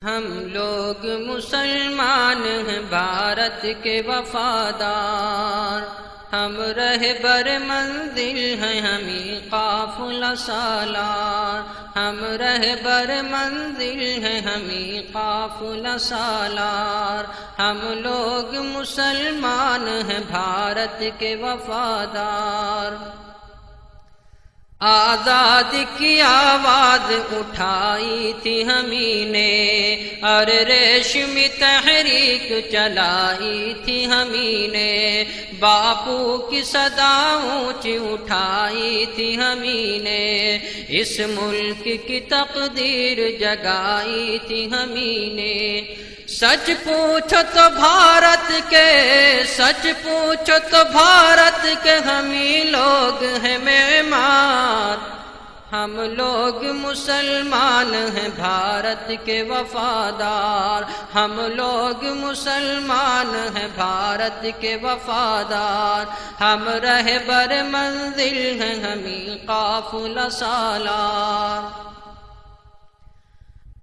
ہم لوگ مسلمان ہیں بھارت کے وفادار، ہم رہبر منزل ہیں ہمیں قافلہ سالار، ہم رہبر منزل ہیں ہمیں قافلہ سالار، ہم لوگ مسلمان ہیں بھارت کے وفادار۔ آزادی کی آواز اٹھائی تھی ہمیں نے، اور ریشمی تحریک چلائی تھی ہمیں نے، باپو کی صدا اونچی اٹھائی تھی ہمیں نے، اس ملک کی تقدیر جگائی تھی ہمیں نے۔ سچ پوچھو تو بھارت کے، سچ پوچھو تو بھارت کے ہمیں لوگ ہیں معمار، ہم لوگ مسلمان ہیں بھارت کے وفادار، ہم لوگ مسلمان ہیں بھارت کے وفادار، ہم رہبر منزل ہیں ہمیں قافلہ سالار۔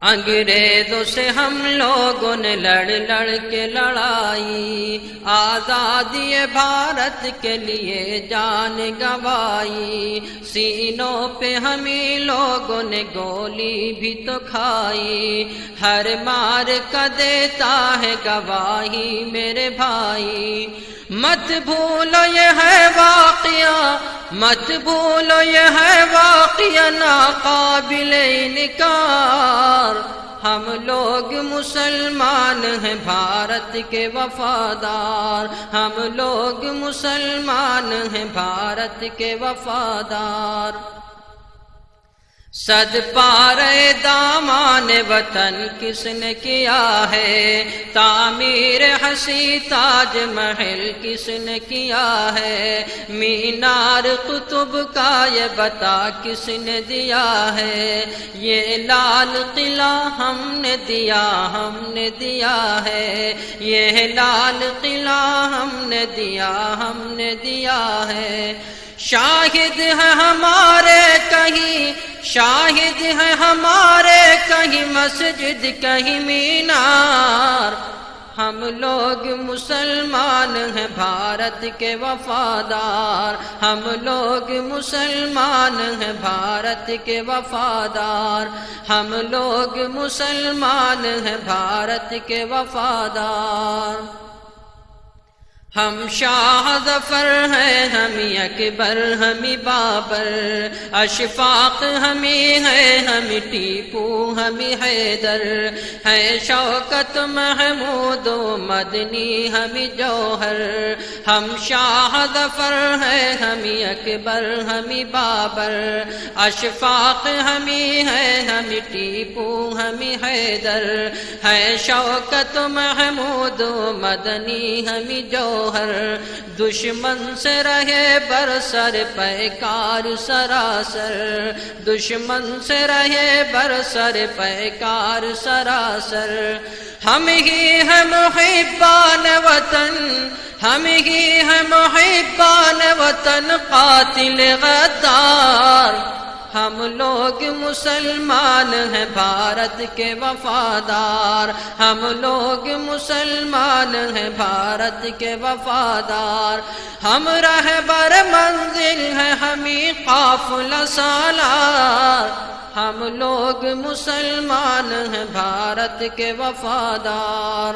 انگریزوں سے ہم لوگوں نے لڑ لڑ کے لڑائی، آزادی بھارت کے لیے جان گنوائی، سینوں پہ ہمیں لوگوں نے گولی بھی تو کھائی، ہر مار کا دیتا ہے گواہی میرے بھائی۔ مت بھولو یہ ہے واقعہ، مت بھولو یہ ہے واقعہ ناقابل انکار، ہم لوگ مسلمان ہیں بھارت کے وفادار، ہم لوگ مسلمان ہیں بھارت کے وفادار۔ صد پارے دامان وطن کس نے کیا ہے، تعمیر حسین تاج محل کس نے کیا ہے، مینار قطب کا یہ بتا کس نے دیا ہے، یہ لال قلعہ ہم نے دیا، ہم نے دیا ہے، یہ لال قلعہ ہم نے دیا، ہم نے دیا ہے۔ شاہد ہے ہمارے کہیں، شاہد ہے ہمارے کہیں مسجد کہیں مینار، ہم لوگ مسلمان ہیں بھارت کے وفادار، ہم لوگ مسلمان ہیں بھارت کے وفادار، ہم لوگ مسلمان ہیں بھارت کے وفادار۔ ہم شاہ ظفر ہیں ہمیں اکبر ہمیں بابر، اشفاق ہمیں ہے ہمیں ٹیپو ہمیں حیدر، ہے شوکت محمود و مدنی ہمیں جوہر، ہم شاہ ظفر ہیں ہمیں اکبر ہمیں بابر، اشفاق ہمیں ہے ہمیں ٹیپو ہمیں حیدر، ہے شوکت محمود و مدنی ہمیں جوہر۔ دشمن سے رہے برسر پیکار سراسر، دشمن سے رہے برسر پیکار سراسر، ہم ہی ہیں محبان وطن، ہم ہی ہیں محبان وطن قاتل غدار، ہم لوگ مسلمان ہیں بھارت کے وفادار، ہم لوگ مسلمان ہیں بھارت کے وفادار، ہم رہبر منزل ہیں ہمیں قافلہ سالار، ہم لوگ مسلمان ہیں بھارت کے وفادار۔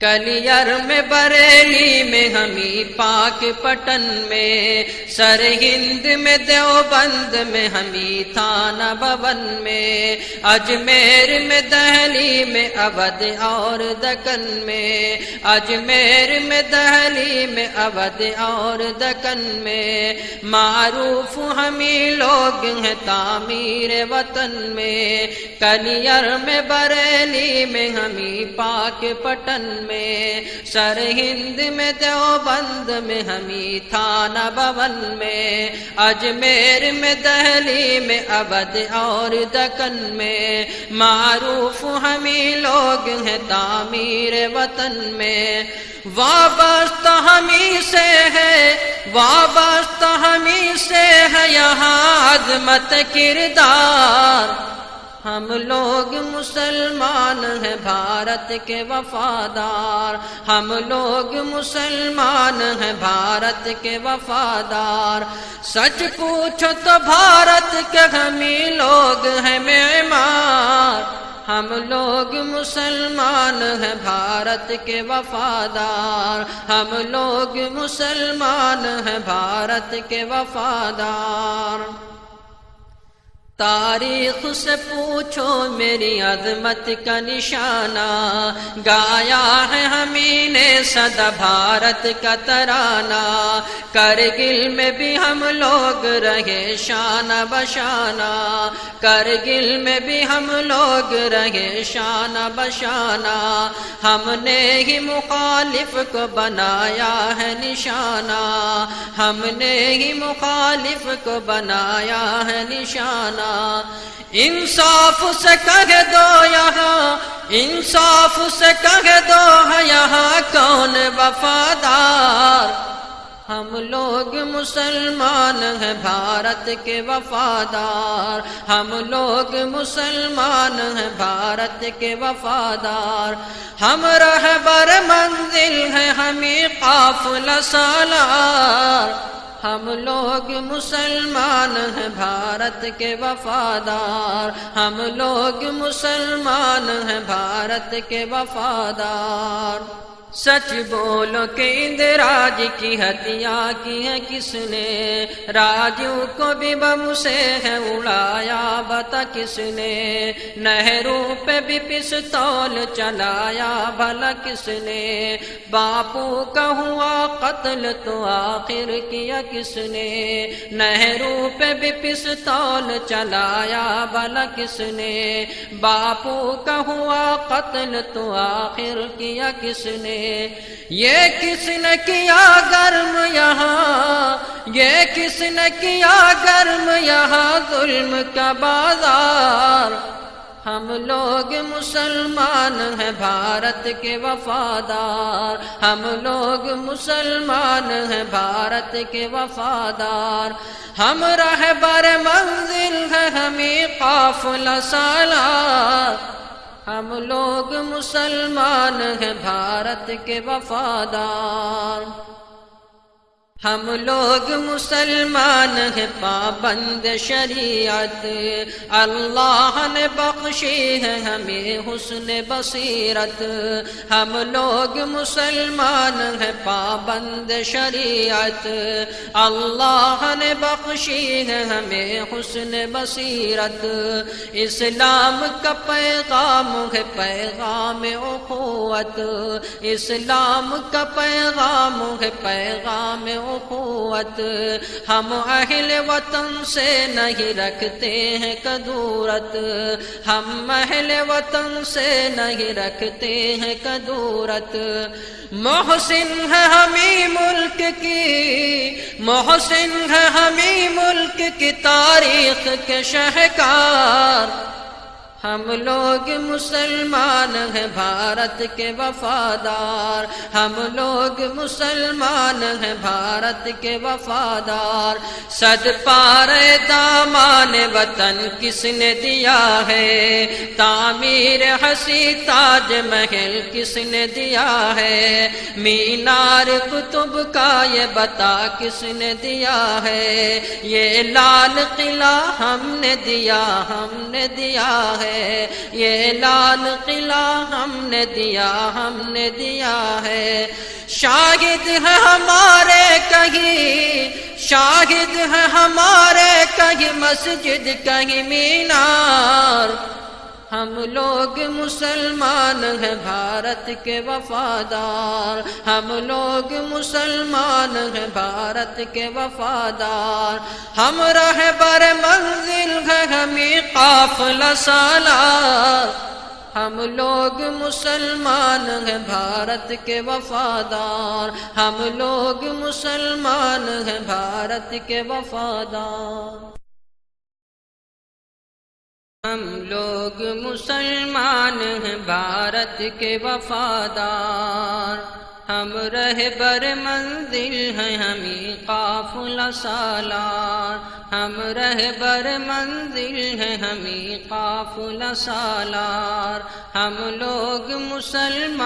کلیئر میں بریلی میں ہمیں پاک پٹن میں، سر ہند میں دیوبند میں ہمیں تھانہ بھون میں، اجمیر میں دہلی میں اودھ اور دکن میں، اجمیر میں دہلی میں اودھ اور دکن میں، معروف ہمیں لوگ ہیں تعمیر وطن میں، کلیئر میں بریلی میں ہمیں پاک پٹن میں، سر ہند میں دیوبند میں ہمیں تھانہ بھون میں، اجمیر میں دہلی میں اودھ اور دکن میں، معروف ہمیں لوگ ہیں تعمیر وطن میں، وابستہ ہمیں سے ہے، وابستہ ہمیں سے ہے یہاں عظمت کردار، ہم لوگ مسلمان ہیں بھارت کے وفادار، ہم لوگ مسلمان ہیں بھارت کے وفادار۔ سچ پوچھو تو بھارت کے ہم ہی لوگ ہیں معمار، ہم لوگ مسلمان ہیں بھارت کے وفادار، ہم لوگ مسلمان ہیں بھارت کے وفادار۔ تاریخ سے پوچھو میری عظمت کا نشانہ، گایا ہے ہمیں نے سدا بھارت کا ترانہ، کرگل میں بھی ہم لوگ رہے شانہ بشانہ، کرگل میں بھی ہم لوگ رہے شانہ بشانہ، ہم نے ہی مخالف کو بنایا ہے نشانہ، ہم نے ہی مخالف کو بنایا ہے نشانہ۔ انصاف سے کہہ دو یہاں، انصاف سے کہہ دو ہے یہاں کون وفادار، ہم لوگ مسلمان ہیں بھارت کے وفادار، ہم لوگ مسلمان ہیں بھارت کے وفادار۔ ہم رہبر منزل ہیں ہمیں قافلہ سالار، ہم لوگ مسلمان ہیں بھارت کے وفادار، ہم لوگ مسلمان ہیں بھارت کے وفادار۔ سچ بولو کہ اندراج کی ہتیا کی ہے کس نے، راجو کو بھی بم سے ہے اڑایا بتا کس نے، نہرو پہ بھی پستول چلایا بھلا کس نے، باپو کا ہوا قتل تو آخر کیا کس نے، نہرو پہ بھی پستول چلایا بھلا کس نے، باپو کا ہوا قتل تو آخر کیا کس نے، یہ کس نے کیا گرم یہاں، یہ کس نے کیا گرم یہاں ظلم کا بازار، ہم لوگ مسلمان ہیں بھارت کے وفادار، ہم لوگ مسلمان ہیں بھارت کے وفادار۔ ہم رہبر منزل ہیں ہمیں قافلہ سالار، ہم لوگ مسلمان ہیں بھارت کے وفادار۔ ہم لوگ مسلمان ہیں پابند شریعت، اللہ نے بخشی ہے ہمیں حسن بصیرت، ہم لوگ مسلمان ہیں پابند شریعت، اللہ نے بخشی ہے ہمیں حسن بصیرت، اسلام کا پیغام ہے پیغام اخوت، اسلام کا پیغام ہے پیغام اخوت، ہم اہل وطن سے نہیں رکھتے ہیں کدورت، ہم اہل وطن سے نہیں رکھتے ہیں کدورت، محسن ہے ہمیں ملک کی، محسن ہے ہمیں ملک کی تاریخ کے شہکار، ہم لوگ مسلمان ہیں بھارت کے وفادار، ہم لوگ مسلمان ہیں بھارت کے وفادار۔ صد پارے دامان وطن کس نے دیا ہے، تعمیر حسی تاج محل کس نے دیا ہے، مینار قطب کا یہ بتا کس نے دیا ہے، یہ لال قلعہ ہم نے دیا، ہم نے دیا ہے، یہ لال قلعہ ہم نے دیا، ہم نے دیا ہے، شاہد ہے ہمارے کہیں، شاہد ہے ہمارے کہیں مسجد کہیں مینار، ہم لوگ مسلمان ہیں بھارت کے وفادار، ہم لوگ مسلمان ہیں بھارت کے وفادار، ہم رہبر منزل ہیں ہمیں قافلہ سالار، ہم لوگ مسلمان ہیں بھارت کے وفادار، ہم لوگ مسلمان ہیں بھارت کے وفادار۔ ہم لوگ مسلمان ہیں بھارت کے وفادار، ہم رہبر منزل ہیں ہمیں قافلہ سالار، ہم رہبر منزل ہیں ہمیں قافلہ سالار، ہم لوگ مسلمان